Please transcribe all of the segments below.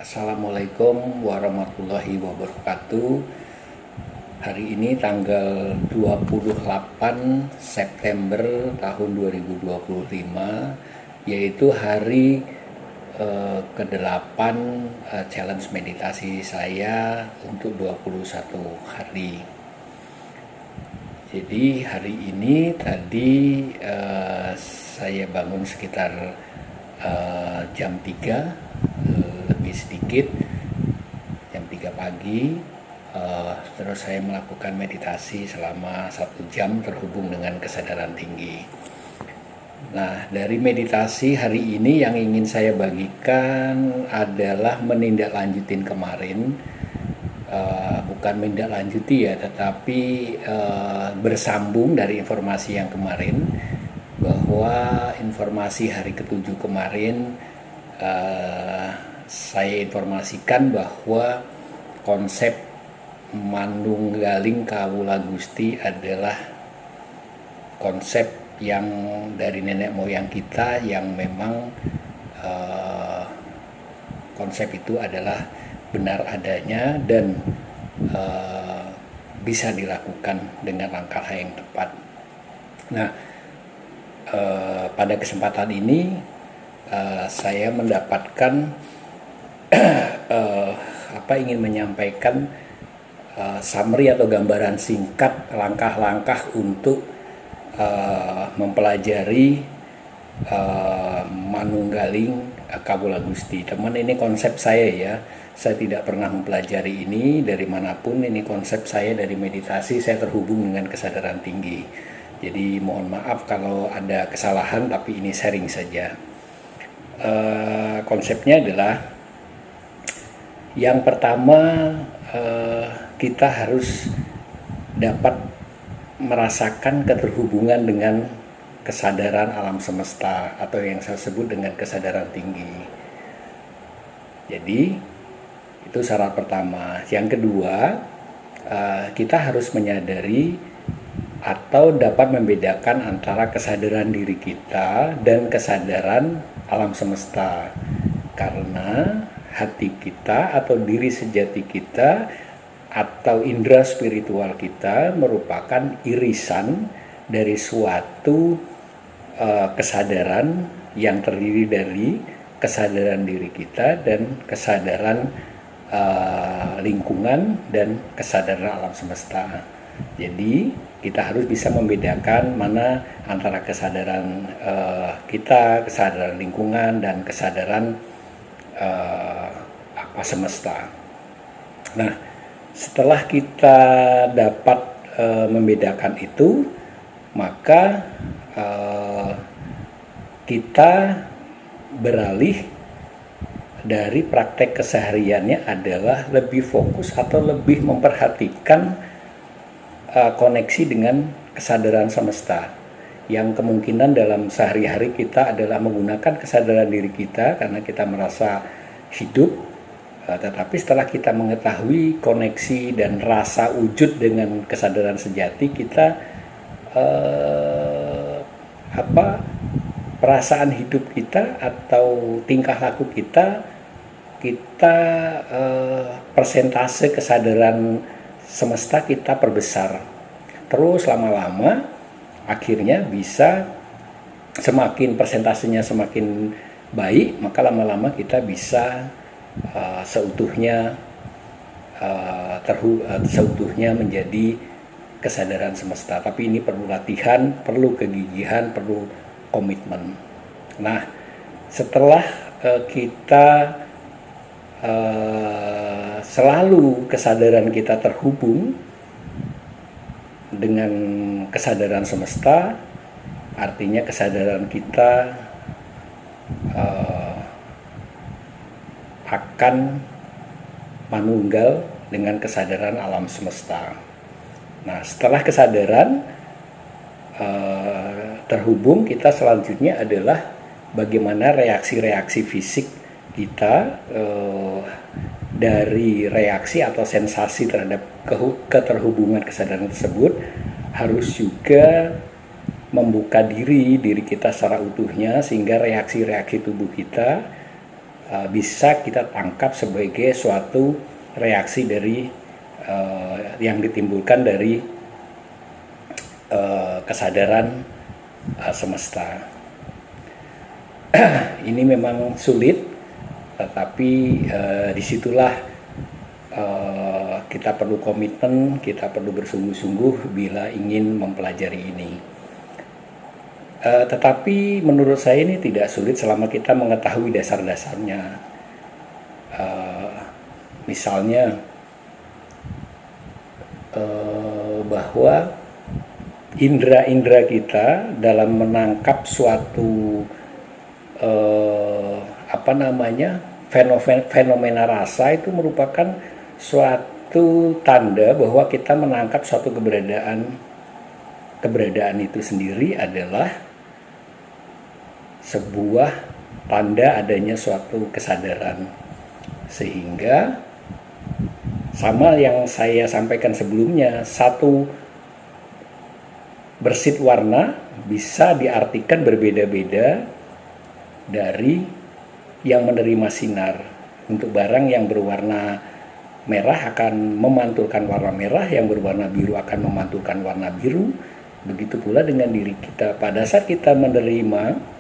Assalamualaikum warahmatullahi wabarakatuh. Hari ini tanggal 28 September tahun 2025, yaitu hari ke-8 challenge meditasi saya untuk 21 hari. Jadi hari ini tadi saya bangun sekitar jam 3 lebih sedikit, jam 3 pagi. Terus saya melakukan meditasi selama 1 jam terhubung dengan kesadaran tinggi. Nah, dari meditasi hari ini yang ingin saya bagikan adalah menindaklanjutin kemarin. Bukan menindaklanjuti ya, tetapi bersambung dari informasi yang kemarin, bahwa informasi hari ke-7 kemarin saya informasikan bahwa konsep manunggaling kawula Gusti adalah konsep yang dari nenek moyang kita, yang memang konsep itu adalah benar adanya dan bisa dilakukan dengan langkah yang tepat. Nah, pada kesempatan ini saya mendapatkan ingin menyampaikan summary atau gambaran singkat langkah-langkah untuk mempelajari manunggaling kawula Gusti. Teman, ini konsep saya ya. Saya tidak pernah mempelajari ini dari manapun. Ini konsep saya dari meditasi. Saya terhubung dengan kesadaran tinggi. Jadi mohon maaf kalau ada kesalahan, tapi ini sharing saja. Konsepnya adalah, yang pertama, kita harus dapat merasakan keterhubungan dengan kesadaran alam semesta, atau yang saya sebut dengan kesadaran tinggi. Jadi itu syarat pertama. Yang kedua, kita harus menyadari atau dapat membedakan antara kesadaran diri kita dan kesadaran alam semesta, karena hati kita atau diri sejati kita atau indera spiritual kita merupakan irisan dari suatu kesadaran yang terdiri dari kesadaran diri kita dan kesadaran lingkungan dan kesadaran alam semesta. Jadi kita harus bisa membedakan mana antara kesadaran kita, kesadaran lingkungan, dan kesadaran semesta. Nah, setelah kita dapat membedakan itu, maka kita beralih dari praktek kesehariannya adalah lebih fokus atau lebih memperhatikan koneksi dengan kesadaran semesta, yang kemungkinan dalam sehari-hari kita adalah menggunakan kesadaran diri kita karena kita merasa hidup, tetapi setelah kita mengetahui koneksi dan rasa wujud dengan kesadaran sejati kita, perasaan hidup kita atau tingkah laku kita persentase kesadaran semesta kita perbesar. Terus lama-lama akhirnya bisa, semakin persentasenya semakin baik, maka lama-lama kita bisa seutuhnya menjadi kesadaran semesta. Tapi ini perlu latihan, perlu kegigihan, perlu komitmen. Nah, setelah kita selalu kesadaran kita terhubung dengan kesadaran semesta, artinya kesadaran kita akan manunggal dengan kesadaran alam semesta. Nah, setelah kesadaran terhubung, kita selanjutnya adalah bagaimana reaksi-reaksi fisik kita dari reaksi atau sensasi terhadap keterhubungan kesadaran tersebut harus juga membuka diri kita secara utuhnya, sehingga reaksi-reaksi tubuh kita bisa kita tangkap sebagai suatu reaksi dari yang ditimbulkan dari kesadaran semesta. Ini memang sulit, tetapi disitulah kita perlu komitmen, kita perlu bersungguh-sungguh bila ingin mempelajari ini. Tetapi menurut saya ini tidak sulit selama kita mengetahui dasar-dasarnya. Misalnya bahwa indera-indera kita dalam menangkap suatu fenomena rasa itu merupakan suatu tanda bahwa kita menangkap suatu keberadaan itu sendiri adalah sebuah tanda adanya suatu kesadaran. Sehingga sama yang saya sampaikan sebelumnya, satu bersit warna bisa diartikan berbeda-beda dari yang menerima sinar. Untuk barang yang berwarna merah akan memantulkan warna merah, yang berwarna biru akan memantulkan warna biru. Begitu pula dengan diri kita. Pada saat kita menerima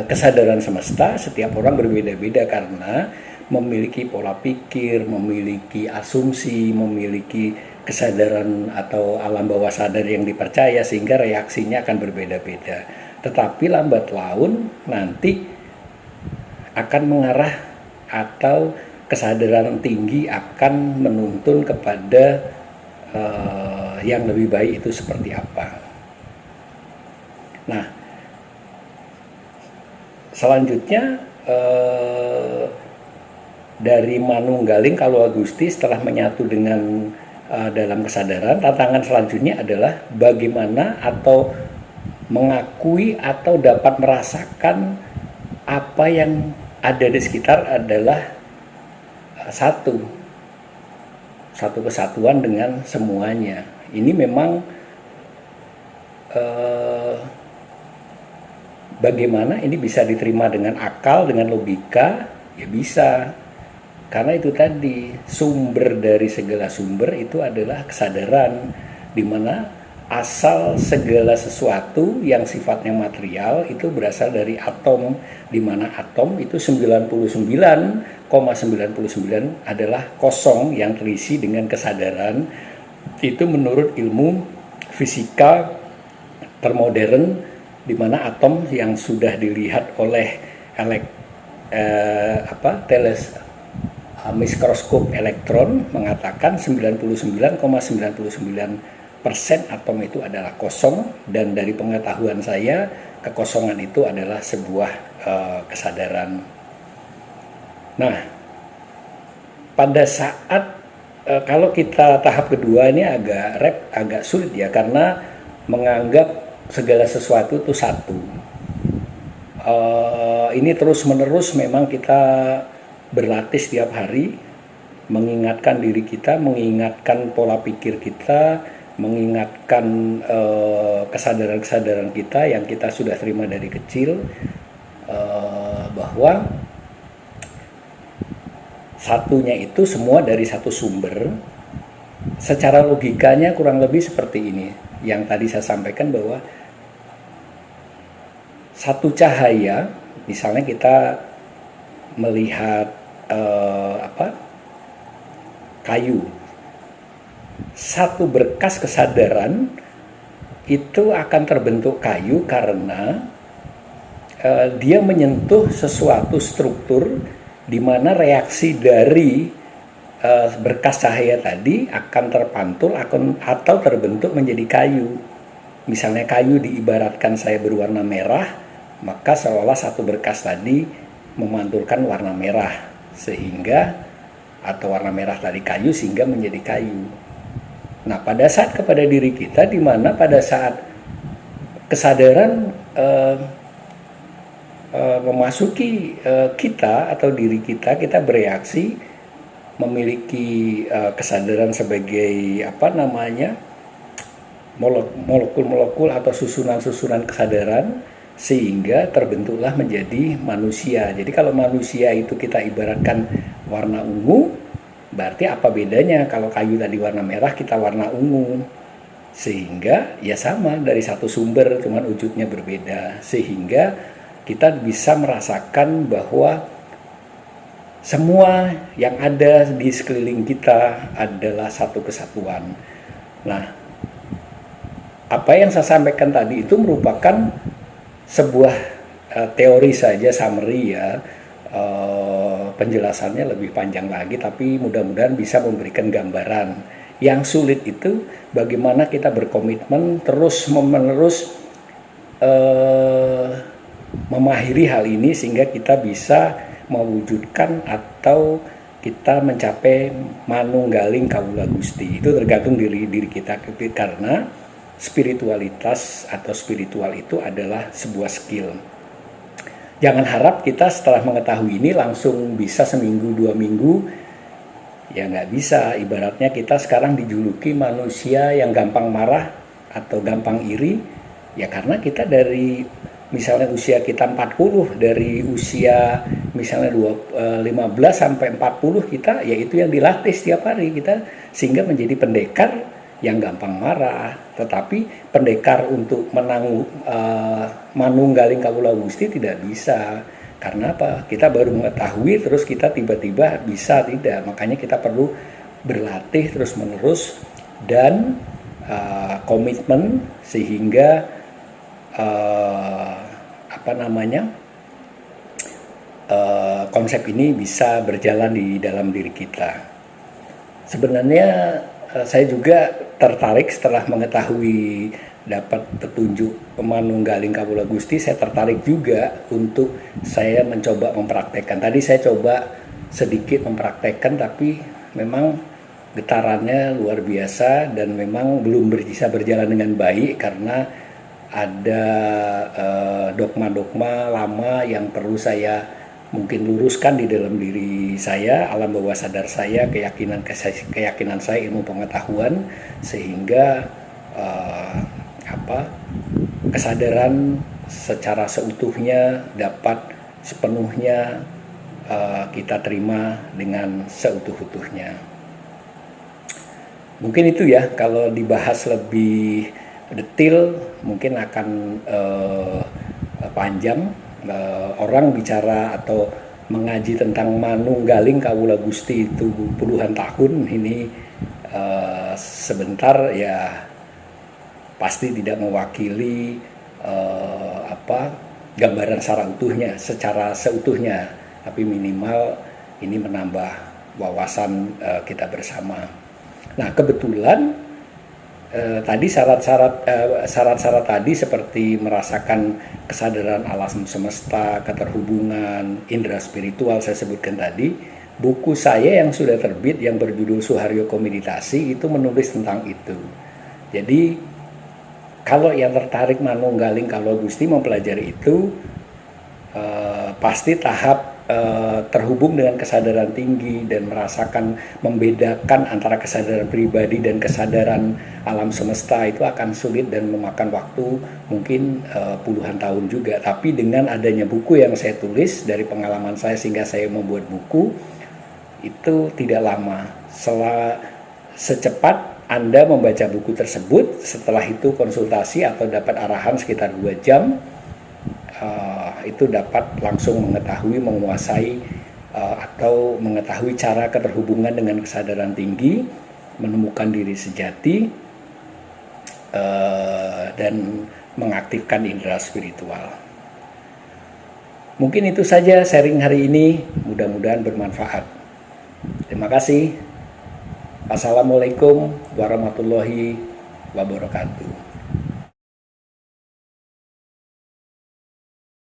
kesadaran semesta, setiap orang berbeda-beda karena memiliki pola pikir, memiliki asumsi, memiliki kesadaran atau alam bawah sadar yang dipercaya, sehingga reaksinya akan berbeda-beda. Tetapi lambat laun nanti akan mengarah atau kesadaran tinggi akan menuntun kepada yang lebih baik itu seperti apa. Nah, selanjutnya dari Manunggaling Kaluwa Gusti setelah menyatu dengan dalam kesadaran, tantangan selanjutnya adalah bagaimana atau mengakui atau dapat merasakan apa yang ada di sekitar adalah satu kesatuan dengan semuanya. Ini memang bagaimana ini bisa diterima dengan akal, dengan logika, ya bisa. Karena itu tadi, sumber dari segala sumber itu adalah kesadaran, di mana asal segala sesuatu yang sifatnya material itu berasal dari atom, di mana atom itu 99,99 adalah kosong yang terisi dengan kesadaran. Itu menurut ilmu fisika termodern, di mana atom yang sudah dilihat oleh mikroskop elektron mengatakan 99,99% atom itu adalah kosong, dan dari pengetahuan saya kekosongan itu adalah sebuah kesadaran. Nah, pada saat kalau kita tahap kedua ini agak sulit ya, karena menganggap segala sesuatu itu satu. Ini terus menerus memang kita berlatih setiap hari, mengingatkan diri kita, mengingatkan pola pikir kita, mengingatkan kesadaran-kesadaran kita yang kita sudah terima dari kecil, bahwa satunya itu semua dari satu sumber. Secara logikanya kurang lebih seperti ini yang tadi saya sampaikan, bahwa satu cahaya, misalnya kita melihat kayu, satu berkas kesadaran itu akan terbentuk kayu karena dia menyentuh sesuatu struktur di mana reaksi dari berkas cahaya tadi akan terpantul atau terbentuk menjadi kayu. Misalnya kayu diibaratkan saya berwarna merah, maka seolah satu berkas tadi memantulkan warna merah, sehingga atau warna merah dari kayu sehingga menjadi kayu. Nah, pada saat kepada diri kita, di mana pada saat kesadaran memasuki kita atau diri kita, kita bereaksi, memiliki kesadaran sebagai molekul-molekul atau susunan-susunan kesadaran, sehingga terbentuklah menjadi manusia. Jadi kalau manusia itu kita ibaratkan warna ungu, berarti apa bedanya kalau kayu tadi warna merah kita warna ungu? Sehingga ya sama, dari satu sumber cuman wujudnya berbeda, sehingga kita bisa merasakan bahwa semua yang ada di sekeliling kita adalah satu kesatuan. Nah, apa yang saya sampaikan tadi itu merupakan sebuah teori saja, summary ya. Penjelasannya lebih panjang lagi, tapi mudah-mudahan bisa memberikan gambaran. Yang sulit itu bagaimana kita berkomitmen terus-menerus memahiri hal ini sehingga kita bisa mewujudkan atau kita mencapai manunggaling kawula Gusti. Itu tergantung diri kita, karena spiritualitas atau spiritual itu adalah sebuah skill. Jangan harap kita setelah mengetahui ini langsung bisa seminggu 2 minggu, ya nggak bisa. Ibaratnya kita sekarang dijuluki manusia yang gampang marah atau gampang iri, ya karena kita dari misalnya usia kita 40, dari usia misalnya 15 sampai 40 kita, yaitu yang dilatih setiap hari kita, sehingga menjadi pendekar yang gampang marah. Tetapi pendekar untuk manunggaling kawula Gusti tidak bisa. Karena apa? Kita baru mengetahui terus kita tiba-tiba bisa, tidak. Makanya kita perlu berlatih terus-menerus dan komitmen sehingga konsep ini bisa berjalan di dalam diri kita. Sebenarnya saya juga tertarik setelah mengetahui dapat petunjuk manunggaling kawula Gusti, saya tertarik juga untuk saya mencoba mempraktekkan. Tadi saya coba sedikit mempraktekkan, tapi memang getarannya luar biasa dan memang belum bisa berjalan dengan baik karena ada dogma-dogma lama yang perlu saya mungkin luruskan di dalam diri saya, alam bawah sadar saya, keyakinan saya, ilmu pengetahuan, sehingga kesadaran secara seutuhnya dapat sepenuhnya kita terima dengan seutuh-utuhnya. Mungkin itu ya, kalau dibahas lebih detail mungkin akan panjang. Orang bicara atau mengaji tentang manunggaling kawula Gusti itu puluhan tahun, ini sebentar ya pasti tidak mewakili gambaran secara seutuhnya, tapi minimal ini menambah wawasan kita bersama. Nah, kebetulan tadi syarat-syarat tadi seperti merasakan kesadaran alam semesta, keterhubungan, indera spiritual saya sebutkan tadi. Buku saya yang sudah terbit yang berjudul Suharyo Komeditasi itu menulis tentang itu. Jadi kalau yang tertarik manunggaling kawula Gusti mempelajari itu, pasti tahap terhubung dengan kesadaran tinggi dan merasakan membedakan antara kesadaran pribadi dan kesadaran alam semesta itu akan sulit dan memakan waktu mungkin puluhan tahun juga. Tapi dengan adanya buku yang saya tulis dari pengalaman saya sehingga saya membuat buku itu tidak lama. Secepat Anda membaca buku tersebut, setelah itu konsultasi atau dapat arahan sekitar 2 jam, itu dapat langsung mengetahui, menguasai atau mengetahui cara keterhubungan dengan kesadaran tinggi, menemukan diri sejati, dan mengaktifkan indera spiritual. Mungkin itu saja sharing hari ini, mudah-mudahan bermanfaat. Terima kasih. Assalamualaikum warahmatullahi wabarakatuh.